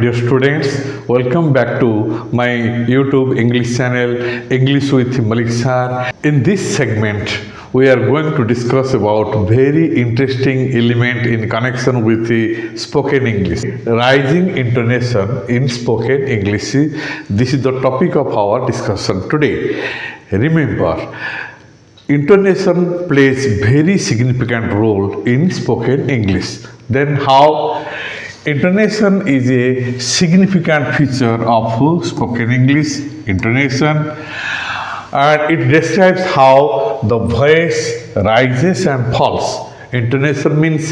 dear students, welcome back to my YouTube English channel, English with Malik Sir. In this segment, we are going to discuss about very interesting element in connection with the spoken English. Rising intonation in spoken English. This is the topic of our discussion today. Remember, intonation plays very significant role in spoken English. Then how? Intonation is a significant feature of spoken English. Intonation, and it describes how the voice rises and falls. Intonation means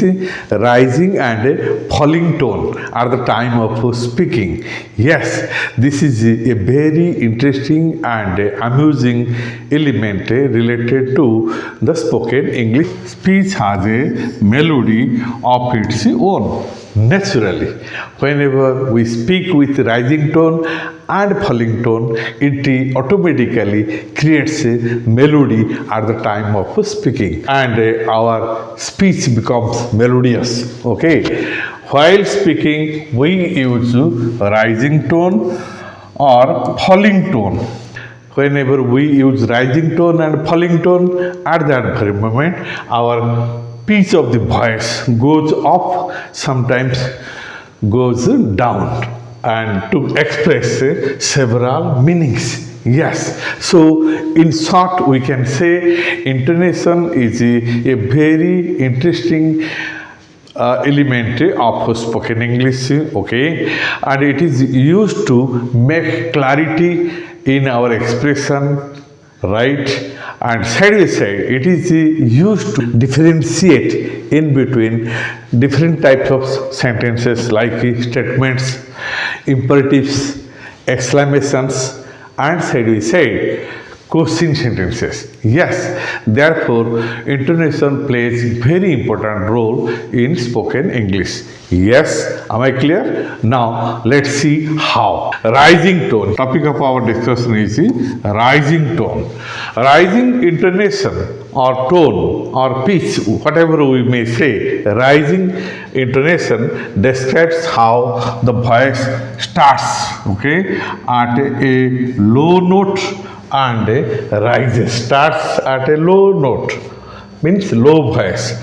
rising and falling tone at the time of speaking. Yes, this is a very interesting and amusing element related to the spoken English. Speech has a melody of its own. Naturally, whenever we speak with rising tone and falling tone, it automatically creates a melody at the time of speaking, and our speech becomes melodious. Okay, while speaking, we use rising tone or falling tone. Whenever we use rising tone and falling tone, at that very moment, our pitch of the voice goes up, sometimes goes down, and to express several meanings. Yes, so in short, we can say intonation is a very interesting element of spoken English. Okay, and it is used to make clarity in our expression, right? And side by side, it is used to differentiate in between different types of sentences like statements, imperatives, exclamations, and side by side question sentences. Yes, therefore, intonation plays very important role in spoken English. Yes, am I clear? Now, let's see how. Rising tone. Topic of our discussion is rising tone. Rising intonation or tone or pitch, whatever we may say, rising intonation describes how the voice starts, okay, at a low note and rises. Starts at a low note, means low voice,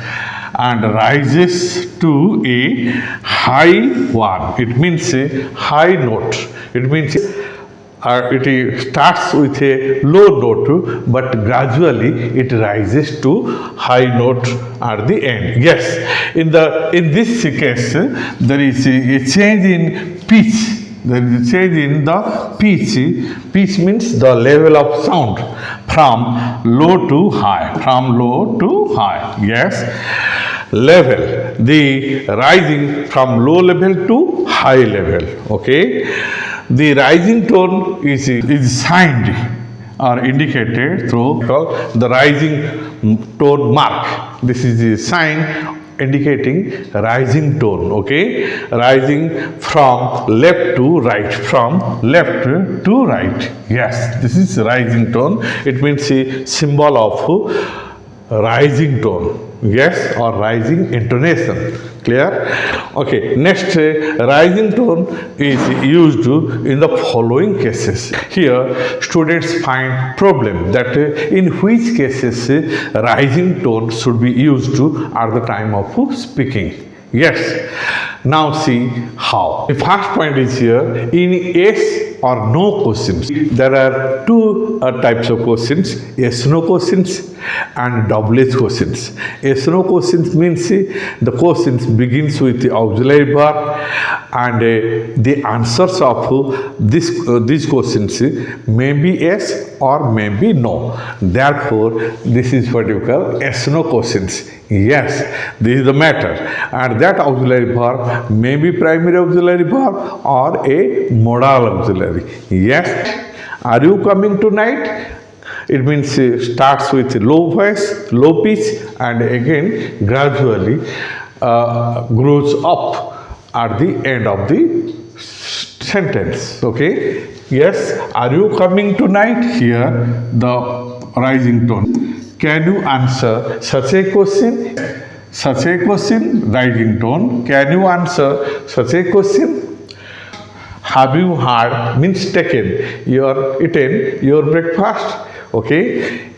and rises to a high one. It means a high note. It means it starts with a low note, but gradually it rises to high note at the end. Yes, in this case, there is a change in pitch. There is a change in the pitch. Pitch means the level of sound from low to high. From low to high. Yes. Level. The rising from low level to high level. Okay. The rising tone is signed or indicated through the rising tone mark. This is a sign indicating rising tone. Okay, rising from left to right, from left to right. Yes, this is rising tone. It means a symbol of rising tone. Yes, or rising intonation. Clear? Okay, next, rising tone is used in the following cases. Here, students find problem that in which cases rising tone should be used at the time of speaking. Yes. Now see how. The first point is here, in yes or no questions. There are two types of questions, yes no questions and double H questions. Yes no questions means the questions begins with the auxiliary verb, and the answers of these questions may be yes or may be no. Therefore, this is what you call yes no questions. Yes, this is the matter, and that auxiliary verb may be primary auxiliary verb or a modal auxiliary. Yes, are you coming tonight? It means starts with low voice, low pitch, and again gradually grows up at the end of the sentence. Okay. Yes, are you coming tonight? Here the rising tone. Can you answer such a question? Such a question, rising tone. Can you answer such a question? have you had means taken your eaten your breakfast? Okay.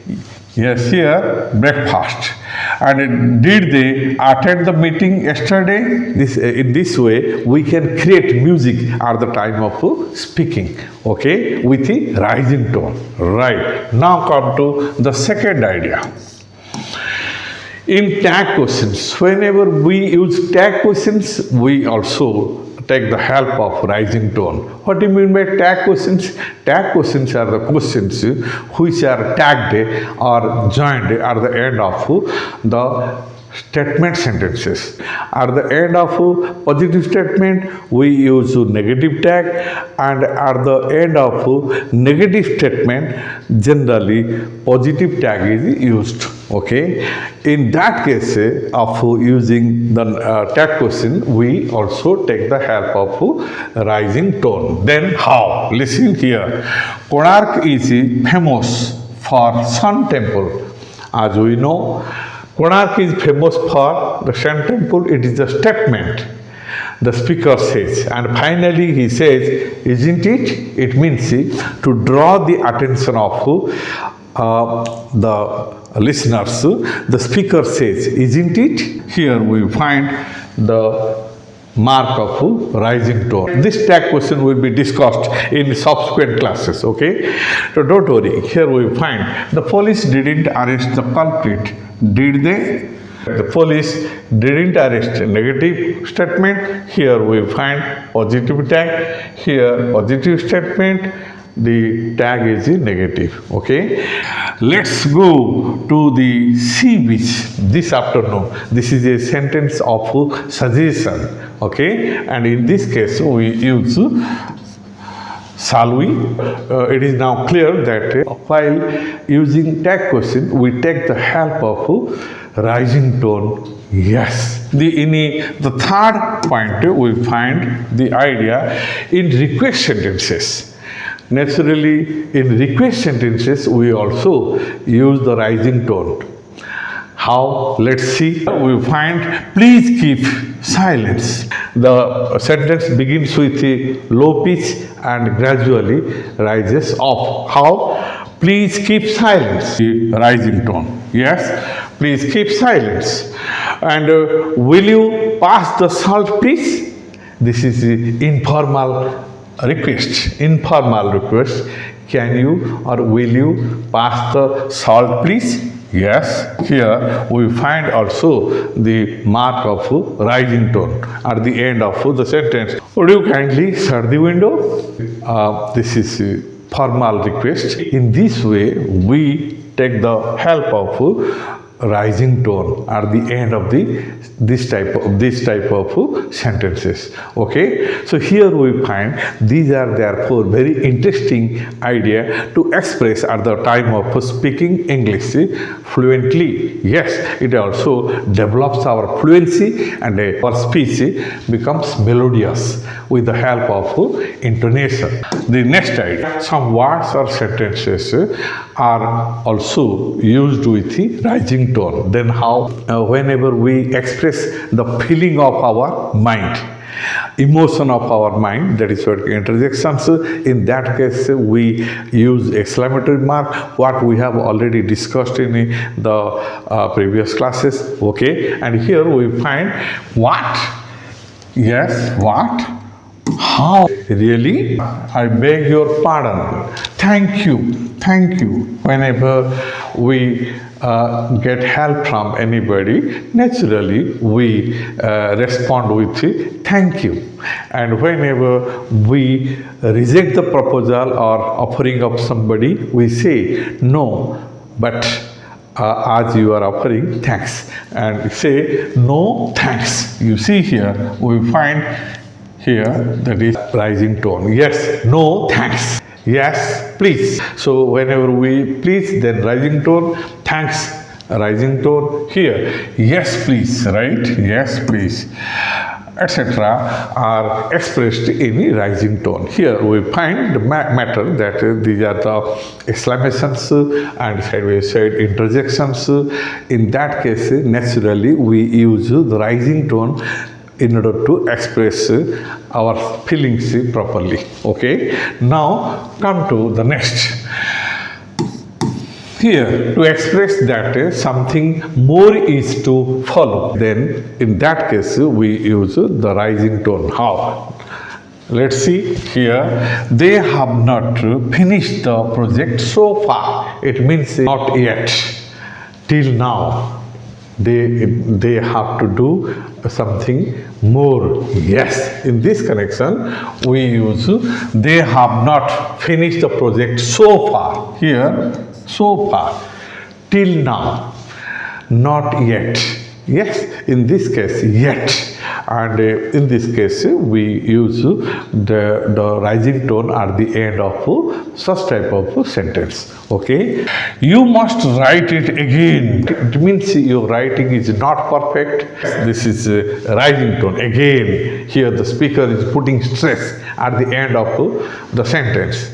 Yes, here breakfast. And did they attend the meeting yesterday? In this way, we can create music at the time of speaking. Okay, with a rising tone. Right. Now come to the second idea. In tag questions, whenever we use tag questions, we also take the help of rising tone. What do you mean by tag questions? Tag questions are the questions which are tagged or joined at the end of the statement sentences. At the end of positive statement, we use negative tag, and at the end of negative statement, generally positive tag is used. Okay, in that case of using the tag question, we also take the help of rising tone. Then how? Listen here. Konark is famous for Sun Temple. As we know, Konark is famous for the Sun Temple. It is a statement. The speaker says, and finally he says, isn't it? It means to draw the attention of the listeners. The speaker says, isn't it? Here we find the mark of rising tone. This tag question will be discussed in subsequent classes. Okay, so don't worry. Here we find the police didn't arrest the culprit, did they? The police didn't arrest. Negative statement. Here we find positive tag. Here positive statement. The tag is negative. Okay, let's go to the sea beach this afternoon. This is a sentence of suggestion. Okay, and in this case we use shall we? It is now clear that while using tag question, we take the help of rising tone. Yes. The third point, we find the idea in request sentences. Naturally, in request sentences, we also use the rising tone. How? Let's see. We find, please keep silence. The sentence begins with a low pitch and gradually rises up. How? Please keep silence. The rising tone. Yes, please keep silence. And will you pass the salt, please? This is the informal request. Informal request. Can you or will you pass the salt, please? Yes, here we find also the mark of rising tone at the end of the sentence. Would you kindly shut the window? This is a formal request. In this way, we take the help of rising tone at the end of this type of sentences. Okay, so here we find these are therefore very interesting idea to express at the time of speaking English fluently. Yes, it also develops our fluency and our speech becomes melodious with the help of intonation. The next idea, some words or sentences are also used with the rising tone. Then how? Whenever we express the feeling of our mind, emotion of our mind, that is what interjections. In that case, we use exclamatory mark, what we have already discussed in the previous classes. Okay, and here we find what? Yes, what? How? Really? I beg your pardon. Thank you. Thank you. Whenever we get help from anybody, naturally we respond with thank you. And whenever we reject the proposal or offering of somebody, we say no, but as you are offering, thanks. And say no thanks. You see here, we find here that is rising tone. Yes, no thanks. Yes, please. So whenever we please, then rising tone, thanks, rising tone. Here, yes, please, right? Yes, please, etc. are expressed in a rising tone. Here we find the matter that these are the exclamations and sideways side interjections. In that case, naturally we use the rising tone in order to express our feelings properly. Okay, now come to the next. Here, to express that something more is to follow, then in that case we use the rising tone. How? Let's see here. They have not finished the project so far. It means not yet, till now. They have to do something more. Yes, in this connection we use they have not finished the project so far. Here, so far, till now, not yet. Yes, in this case, yet. And in this case, we use the rising tone at the end of such type of sentence. Okay, you must write it again. It means your writing is not perfect. This is rising tone again. Here, the speaker is putting stress at the end of the sentence.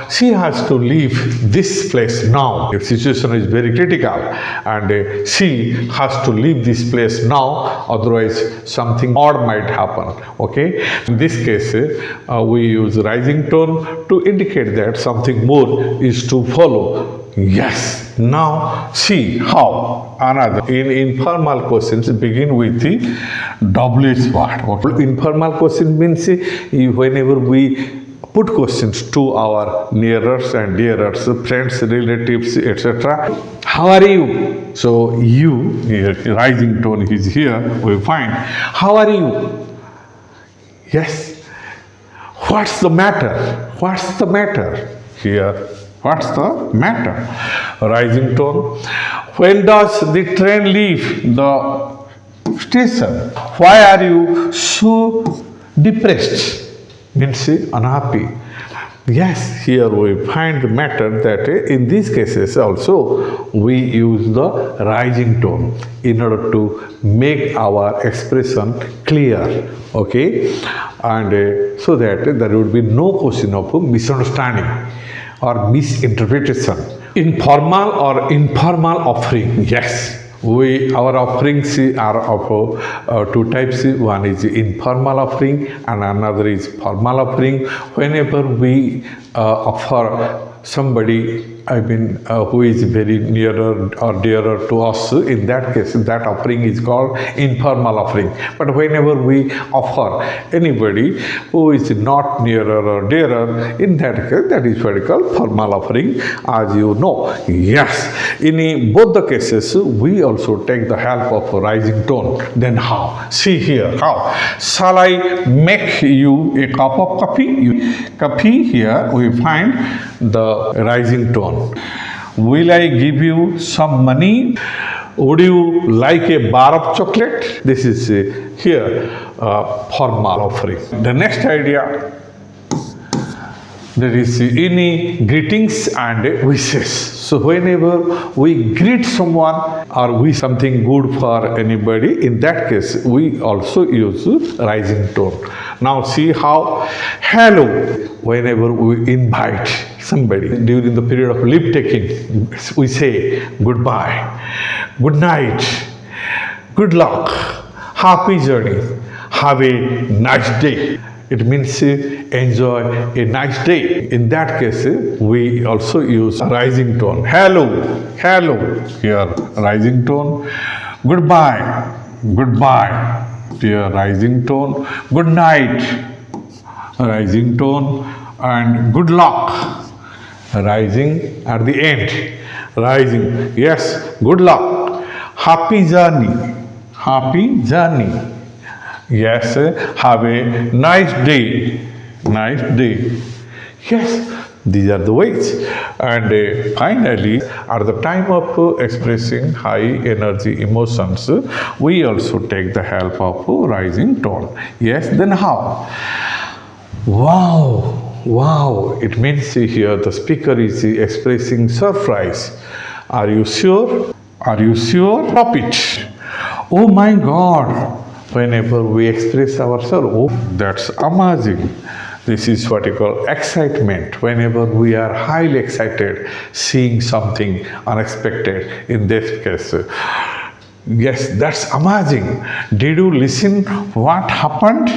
She has to leave this place now. The situation is very critical and she has to leave this place now, otherwise something odd might happen. Okay, in this case we use rising tone to indicate that something more is to follow. Yes, now see how. Another, in informal questions begin with the WH word. What informal question means? Whenever we put questions to our nearest and dearest, friends, relatives, etc. How are you? So you, rising tone is here, we find. How are you? Yes. What's the matter? What's the matter? Here, what's the matter? Rising tone. When does the train leave the station? Why are you so depressed? Means unhappy. Yes, here we find the matter that in these cases also we use the rising tone in order to make our expression clear. Okay, and so that there would be no question of misunderstanding or misinterpretation. Informal or informal offering. Yes. Our offerings are of two types. One is informal offering and another is formal offering. Whenever we offer somebody, who is very nearer or dearer to us, in that case, that offering is called informal offering. But whenever we offer anybody who is not nearer or dearer, in that case, that is what we call formal offering, as you know. Yes, in both the cases, we also take the help of a rising tone. Then how? See here, how? Shall I make you a cup of coffee? Coffee, here we find the rising tone. Will I give you some money? Would you like a bar of chocolate? This is here formal offering. The next idea, there is any greetings and wishes. So whenever we greet someone or wish something good for anybody, in that case we also use rising tone. Now see how. Hello. Whenever we invite somebody during the period of leave taking, we say goodbye, good night, good luck, happy journey, have a nice day. It means enjoy a nice day. In that case, we also use rising tone. Hello, hello, here rising tone. Goodbye, goodbye, here rising tone. Good night, rising tone. And good luck, rising at the end. Rising, yes, good luck. Happy journey, happy journey. Yes, have a nice day. Nice day. Yes, these are the ways. And finally, at the time of expressing high energy emotions, we also take the help of rising tone. Yes, then how? Wow, wow. It means here the speaker is expressing surprise. Are you sure? Are you sure? Stop it. Oh my God. Whenever we express ourselves, oh, that's amazing. This is what you call excitement. Whenever we are highly excited, seeing something unexpected, in this case, Yes, that's amazing. Did you listen what happened?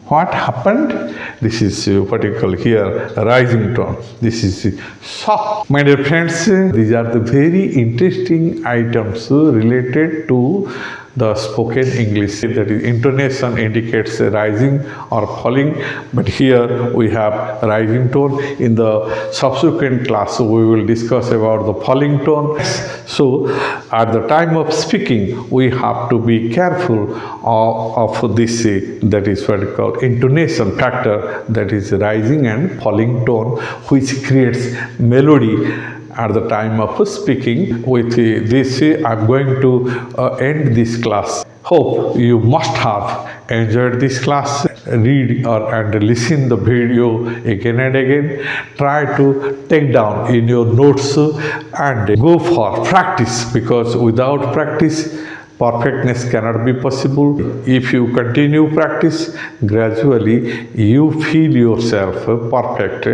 What happened? This is particular here, rising tone. This is soft. My dear friends, these are the very interesting items related to the spoken English. That is, intonation indicates rising or falling, but here we have rising tone. In the subsequent class, we will discuss about the falling tone. So, at the time of speaking, we have to be careful of this, that is what we call intonation factor, that is rising and falling tone, which creates melody at the time of speaking. With this, I'm going to end this class. Hope you must have enjoyed this class. Read and listen the video again and again. Try to take down in your notes and go for practice, because without practice, perfectness cannot be possible. If you continue practice, gradually you feel yourself perfect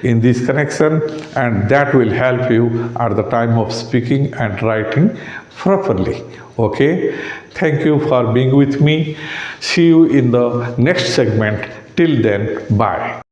in this connection, and that will help you at the time of speaking and writing properly. Okay, thank you for being with me. See you in the next segment. Till then, bye.